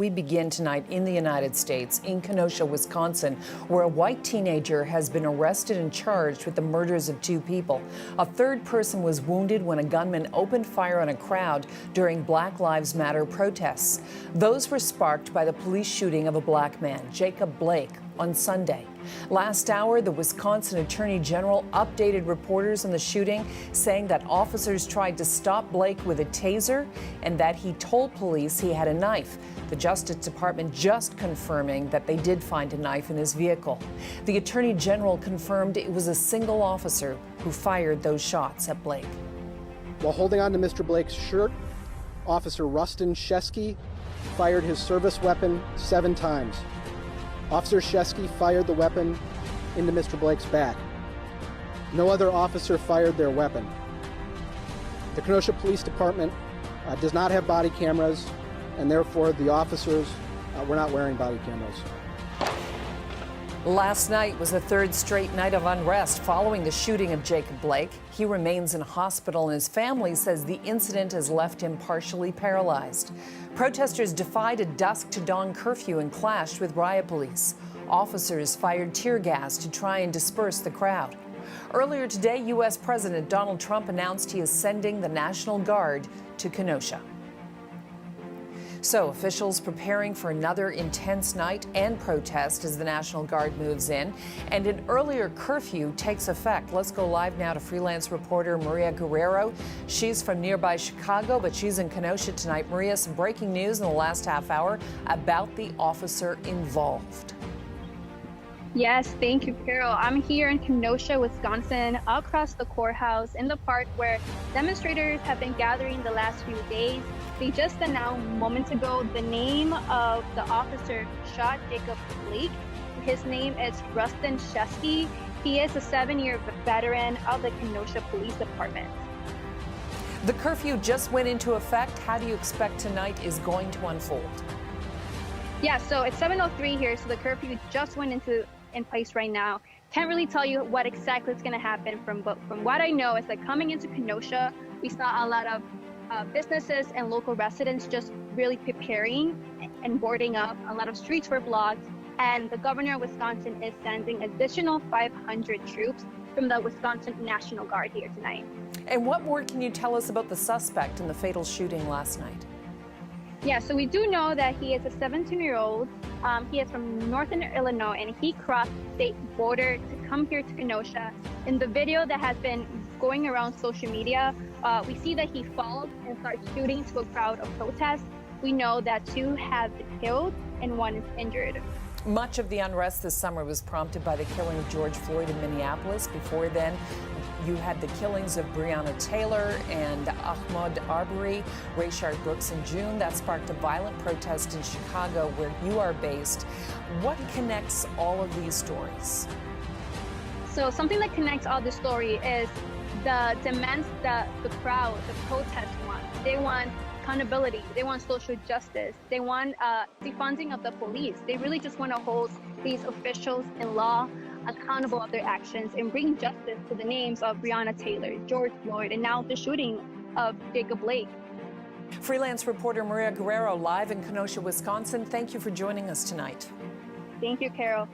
We begin tonight in the United States, in Kenosha, Wisconsin, where a white teenager has been arrested and charged with the murders of two people. A third person was wounded when a gunman opened fire on a crowd during Black Lives Matter protests. Those were sparked by the police shooting of a black man, Jacob Blake, on Sunday. Last hour, the Wisconsin Attorney General updated reporters on the shooting, saying that officers tried to stop Blake with a taser and that he told police he had a knife. The Justice Department just confirming that they did find a knife in his vehicle. The Attorney General confirmed it was a single officer who fired those shots at Blake. While holding on to Mr. Blake's shirt, Officer Rustin Shesky fired his service weapon 7 times. Officer Shesky fired the weapon into Mr. Blake's back. No other officer fired their weapon. The Kenosha Police Department does not have body cameras, and therefore the officers were not wearing body cameras. Last night was the third straight night of unrest following the shooting of Jacob Blake. He remains in hospital, and his family says the incident has left him partially paralyzed. Protesters defied a dusk to dawn curfew and clashed with riot police. Officers fired tear gas to try and disperse the crowd. Earlier today, U.S. President Donald Trump announced he is sending the National Guard to Kenosha. So officials preparing for another intense night and protest as the National Guard moves in, and an earlier curfew takes effect. Let's go live now to freelance reporter Maria Guerrero. She's from nearby Chicago, but she's in Kenosha tonight. Maria, some breaking news in the last half hour about the officer involved. Yes, thank you, Carol. I'm here in Kenosha, Wisconsin, across the courthouse in the park where demonstrators have been gathering the last few days. They just announced moments ago the name of the officer who shot Jacob Blake. His name is Rustin Shesky. He is a 7-year veteran of the Kenosha Police Department. The curfew just went into effect. How do you expect tonight is going to unfold? Yeah, so it's 7:03 here, so the curfew just went in place right now. Can't really tell you what exactly is going to happen from what I know is that coming into Kenosha, we saw a lot of businesses and local residents just really preparing and boarding up. A lot of streets were blocked, and the governor of Wisconsin is sending additional 500 troops from the Wisconsin National Guard here tonight. And what more can you tell us about the suspect in the fatal shooting last night? Yeah, so we do know that he is a 17-year-old. He is from northern Illinois, and he crossed the state border to come here to Kenosha. In the video that has been going around social media, we see that he followed and started shooting to a crowd of protests. We know that 2 have been killed and 1 is injured. Much of the unrest this summer was prompted by the killing of George Floyd in Minneapolis. Before then, you had the killings of Breonna Taylor and Ahmaud Arbery, Rayshard Brooks in June. That sparked a violent protest in Chicago, where you are based. What connects all of these stories? So something that connects all the story is the demands that the crowd, the protest want. They want accountability. They want social justice. They want defunding of the police. They really just want to hold these officials in law accountable of their actions and bring justice to the names of Breonna Taylor, George Floyd, and now the shooting of Jacob Blake. Freelance reporter Maria Guerrero live in Kenosha, Wisconsin. Thank you for joining us tonight. Thank you, Carol.